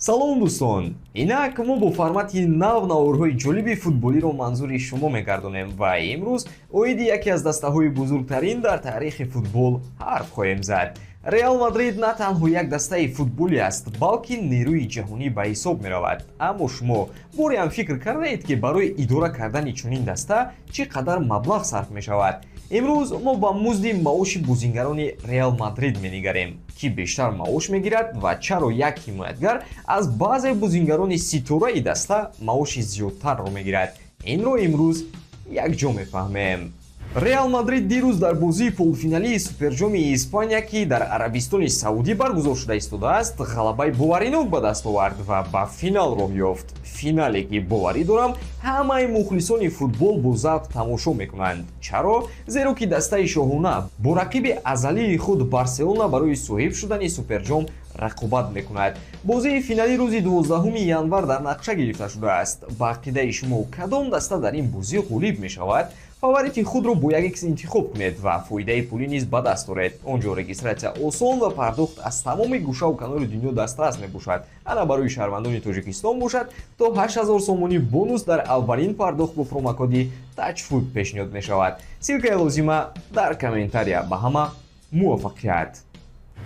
салом дӯстон, инак мо бо формати нав-наворҳои ҷолиби футболиро манзури шумо мегардонем ва имрӯз оиди яке аз дастаҳои бузургтарин дар таърихи футбол ҳарф хоҳем зад. Реал Мадрид на танҳо як дастаи футболӣ аст, балки нерӯи ҷаҳонӣ ба ҳисоб меравад. Аммо шумо боре ҳам фикр кардаед, ки барои идора кардани чунин даста чӣ қадар маблағ сарф мешавад? имрӯз мо ба музди маоши бозингарони Реал Мадрид менигарем. Ки бештар маош мегирад ва чаро як ҳимоятгар аз баъзе бозингарони ситораи даста маоши зиёдтарро мегирад? Инро имрӯз якҷо мефаҳмем. Реал Мадрид дирӯз дар бозии полуфиналии суперҷоми Испания, ки дар Арабистони Саудӣ баргузор шуда истодааст, ғалабаи боваринок ба даст овард ва ба финал роҳ ёфт. Финале ки боварӣ дорам ҳамаи мухлисони футбол бо завқ тамошо мекунанд. Чаро? Зеро ки дастаи шоҳона бо рақиби азалии худ Барселона барои соҳиб шудани суперҷом рақобат мекунад. Бозии финалӣ рӯзи 12 январ дар нақша гирифта шудааст. Ба ақидаи шумо кадом даста дар ин бозӣ ғолиб мешавад? фаворити худро бо як икс интихоб кунед ва фоидаи пулӣ низ ба даст оред. Он ҷо регистратсия осон ва пардохт аз тамоми гӯшаву канори дунё дастрас мебошад. Ана барои шаҳрвандони Тоҷикистон бошад, то 8000 сомонӣ бонус дар аввалин пардохт бо промокоди TOUCHFOOD пешниҳод мешавад. силкаи лозима дар комментария. Ба ҳама муваффақият.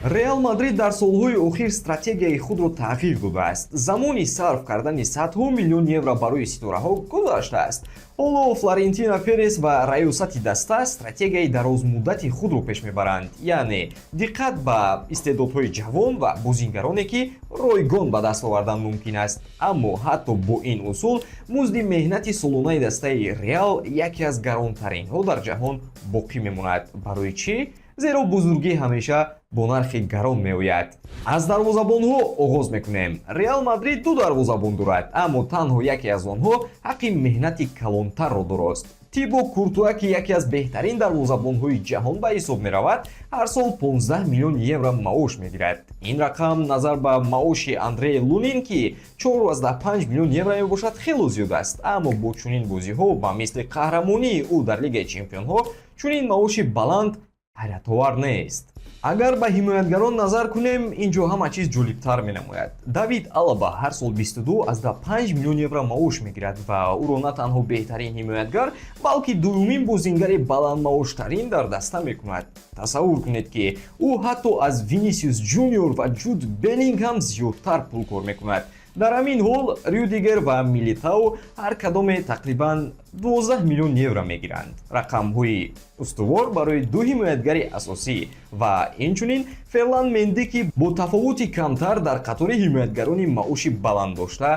Реал Мадрид дар солҳои охир стратегияи худро тағйир додааст. Замони сарф кардани садҳо миллион евро барои ситораҳо гузаштааст. ҳоло Флорентино Перес ва раёсати даста стратегияи дарозмуддати худро пеш мебаранд, яъне диққат ба истеъдодҳои ҷавон ва бозингароне ки ройгон ба даст овардан мумкин аст. Аммо ҳатто бо ин усул музди меҳнати солонаи дастаи Реал яке аз гаронтаринҳо дар ҷаҳон боқӣ мемонад. Барои чӣ? Зеро бузургӣ ҳамеша бо нархи гарон меояд. Аз дарвозабонҳо оғоз мекунем. Реал Мадрид ду дарвозабон дорад, аммо танҳо яке аз онҳо ҳаққи меҳнати калонтарро дорост. Тибо Куртуа, ки яке аз беҳтарин дарвозабонҳои ҷаҳон ба ҳисоб меравад, ҳар сол 15 миллион евро маош мегирад. Ин рақам назар ба маоши Андрей Лунин, ки 4,5 миллион евро мебошад, хело зиёд аст. Аммо бо чунин бозиҳо ба мисли қаҳрамонии ӯ дар Лигаи Чемпионҳо чунин маоши баланд ҳайратовар нест. Агар ба ҳимоятгарон назар кунем, ин ҷо ҳама чиз ҷолибтар менамояд. Давид Алаба ҳар сол 22,5 миллион евро маош мегирад ва ӯро на танҳо беҳтарин ҳимоятгар, балки дуюмин бозингари баландмаоштарин дар даста мекунад. Тасаввур кунед, ки ӯ ҳатто аз ВИНИСИУС ҷуниор ва ҷуд БЕЛЛИНГЕМ зиёдтар пул кор мекунад. Дар ҳамин ҳол Рюдигер ва Милитао ҳар кадоме тақрибан 12 миллион евро мегиранд. Рақамҳои устувор барои ду ҳимоятгари асосӣ ва инчунин Ферлан Менди, ки бо тафовути камтар дар қатори ҳимоятгарони маоши баланд дошта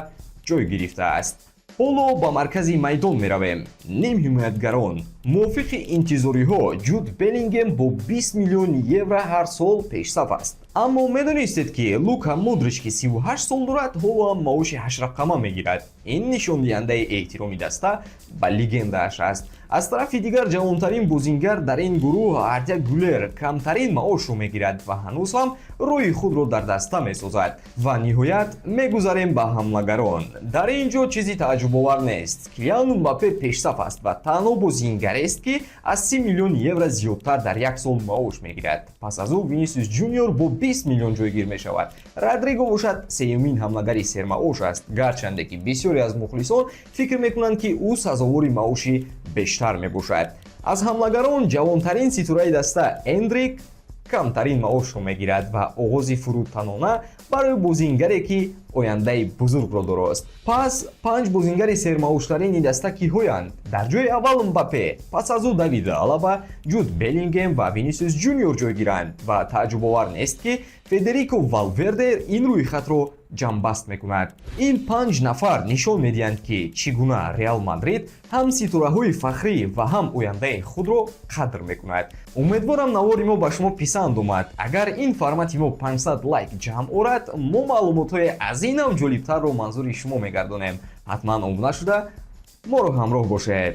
ҷой гирифтааст. ҳоло ба маркази майдон меравем. Ним ҳимоятгарон. мувофиқи интизориҳо, ҷуд Беллингем бо 20 миллион евро ҳар сол пешсаф аст. Аммо медонистед, ки Лука Модрич, ки 38 сол дорад, ҳоло ҳам маоши 8рақама мегирад. Ин нишондиҳандаи эҳтироми даста ба легендааш аст. Аз тарафи дигар ҷавонтарин бозингар дар ин гурӯҳ Артя Гулер камтарин маошро мегирад ва ҳанӯз ҳам рӯи худро дар даста месозад. Ва ниҳоят мегузарем ба ҳамлагарон. Дар ин ҷо чизи тааҷҷубовар нест. Килиан МБАППЕ пешсаф аст ва танҳо бозингарест, ки аз 30 миллион евро зиёдтар дар як сол маош мегирад. Пас аз ӯ ВИНИСИУС ҷуниор бо 20 миллион ҷойгир мешавад. Родриго бошад сеюмин ҳамлагари сермаош аст, гарчанде ки бисёре аз мухлисон фикр мекунанд, ки ӯ сазовори маоши бештар мебошад. Аз ҳамлагарон ҷавонтарин ситораи даста Эндрик камтарин маошро мегирад ва оғози фурӯтанона барои бозингаре, ки ояндаи бузургро дорост. Пас 5 бозингари сермаоштарини даста киҳоянд? Дар ҷои аввал МБАППЕ, пас аз ӯ Давид Алаба, ҷуд Беллингем ва ВИНИСИУС ҷуниор ҷойгиранд ва тааҷҷубовар нест, ки Федерико Валверде ин рӯйхатро ҷамъбаст мекунад. Ин 5 нафар нишон медиҳанд, ки чӣ гуна Реал Мадрид ҳам ситораҳои фахрӣ ва ҳам ояндаи худро қадр мекунад. Умедворам навори мо ба шумо писанд омад. Агар ин формати мо 500 лайк ҷамъ орад, мо маълумотҳои аз инам ҷолибтарро манзури шумо мегардонем. ҳатман омода шуда моро ҳамроҳ бошед.